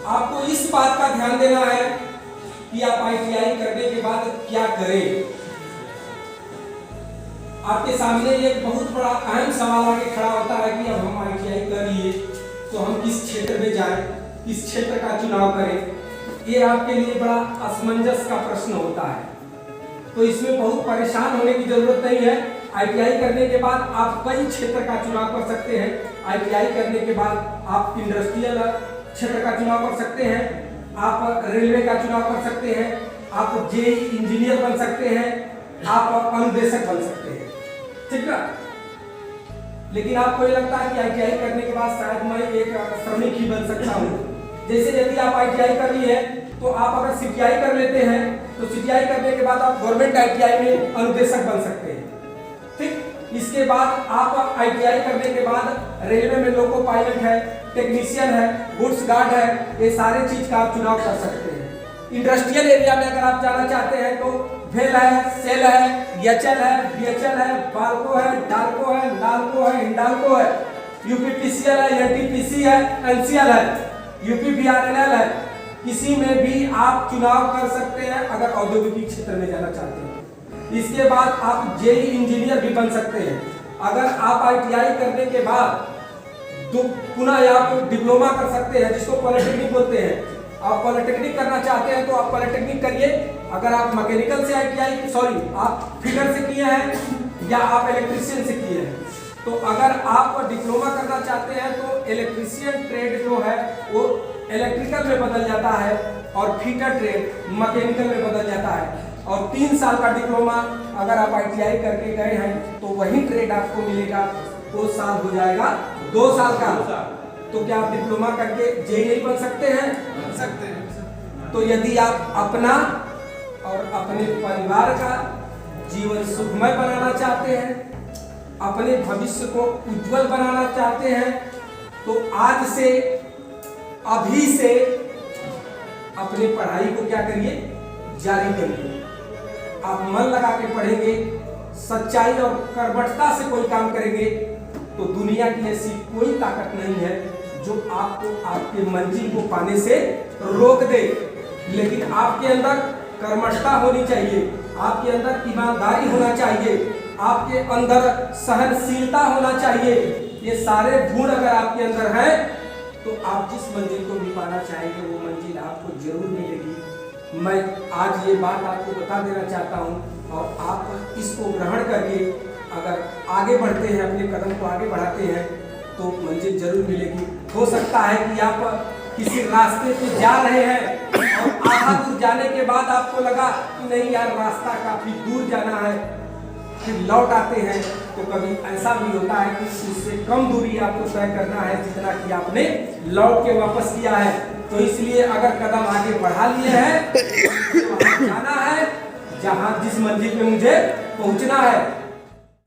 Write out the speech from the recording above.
आपको इस बात का ध्यान देना है कि आप ITI करने के बाद क्या करें। आपके सामने एक बहुत बड़ा अहम सवाल आके खड़ा होता है कि अब हम ITI कर लिए तो हम किस क्षेत्र में जाएं, किस क्षेत्र का चुनाव करें। ये आपके लिए बड़ा असमंजस का प्रश्न होता है। तो इसमें बहुत परेशान होने की जरूरत नहीं है। ITI करने के बाद आप कई क्षेत्र का चुनाव कर सकते हैं। ITI करने के बाद आप इंडस्ट्रियल क्षेत्र का चुनाव कर सकते हैं, आप रेलवे का चुनाव कर सकते हैं, आप JEE इंजीनियर बन सकते हैं, आप अनुदेशक बन सकते हैं, ठीक ना। लेकिन आपको ये लगता है कि ITI करने के बाद शायद मैं एक श्रमिक ही बन सकता हूँ। जैसे यदि आप ITI कर लिए तो आप अगर CTI कर लेते हैं तो CTI करने के बाद आप गवर्नमेंट ITI में अनुदेशक बन सकते हैं, ठीक। इसके बाद आप ITI करने के बाद रेलवे में लोको पायलट है, टेक्नीशियन है, गुड्स गार्ड है, ये सारे चीज का आप चुनाव कर सकते हैं। इंडस्ट्रियल एरिया में अगर आप जाना चाहते हैं तो भेल है, सेल है, YHL है, BHL है, बाल्को है, डाल्को है, नाल्को है, हिंडाल्को है, UPPCL है, NTPC है, NCL है, UPBRNL है। किसी में भी आप चुनाव कर सकते हैं अगर औद्योगिक क्षेत्र में जाना चाहते हैं। इसके बाद आप JEE इंजीनियर भी बन सकते हैं। अगर आप ITI करने के बाद पुनः आप डिप्लोमा कर सकते हैं, जिसको पॉलिटेक्निक बोलते हैं। आप पॉलिटेक्निक करना चाहते हैं तो आप पॉलिटेक्निक करिए। अगर आप मैकेनिकल से आप फिटर से किए हैं या आप इलेक्ट्रीशियन से किए हैं, तो अगर आप डिप्लोमा करना चाहते हैं तो इलेक्ट्रीशियन ट्रेड जो है वो इलेक्ट्रिकल में बदल जाता है और फिटर ट्रेड मैकेनिकल में बदल जाता है। और 3 साल का डिप्लोमा अगर आप ITI करके गए हैं तो वही ट्रेड आपको मिलेगा, वो साल हो जाएगा 2 साल का। तो क्या आप डिप्लोमा करके JEE नहीं बन सकते हैं? बन सकते हैं। तो यदि आप अपना और अपने परिवार का जीवन सुखमय बनाना चाहते हैं, अपने भविष्य को उज्जवल बनाना चाहते हैं, तो आज से अभी से अपनी पढ़ाई को क्या करिए, जारी करिए। आप मन लगा के पढ़ेंगे, सच्चाई और कर्मठता से कोई काम करेंगे तो दुनिया की ऐसी कोई ताकत नहीं है जो आपको आपके मंजिल को पाने से रोक दे। लेकिन आपके अंदर कर्मठता होनी चाहिए, आपके अंदर ईमानदारी होना चाहिए, आपके अंदर सहनशीलता होना चाहिए। ये सारे गुण अगर आपके अंदर हैं तो आप जिस मंजिल को भी पाना चाहेंगे वो मंजिल आपको जरूर मिलेगी। मैं आज ये बात आपको बता देना चाहता हूँ और आप इसको ग्रहण करके अगर आगे बढ़ते हैं, अपने कदम को आगे बढ़ाते हैं तो मंजिल जरूर मिलेगी। हो सकता है कि आप किसी रास्ते पे जा रहे हैं और आधा दूर जाने के बाद आपको लगा कि नहीं यार रास्ता काफी दूर जाना है, फिर लौट आते हैं तो कभी ऐसा भी होता है कि उससे कम दूरी आपको तय करना है जितना कि आपने लौट के वापस किया है। तो इसलिए अगर कदम आगे बढ़ा लिए हैं तो जाना है जहां जिस मंजिल पे मुझे पहुंचना है।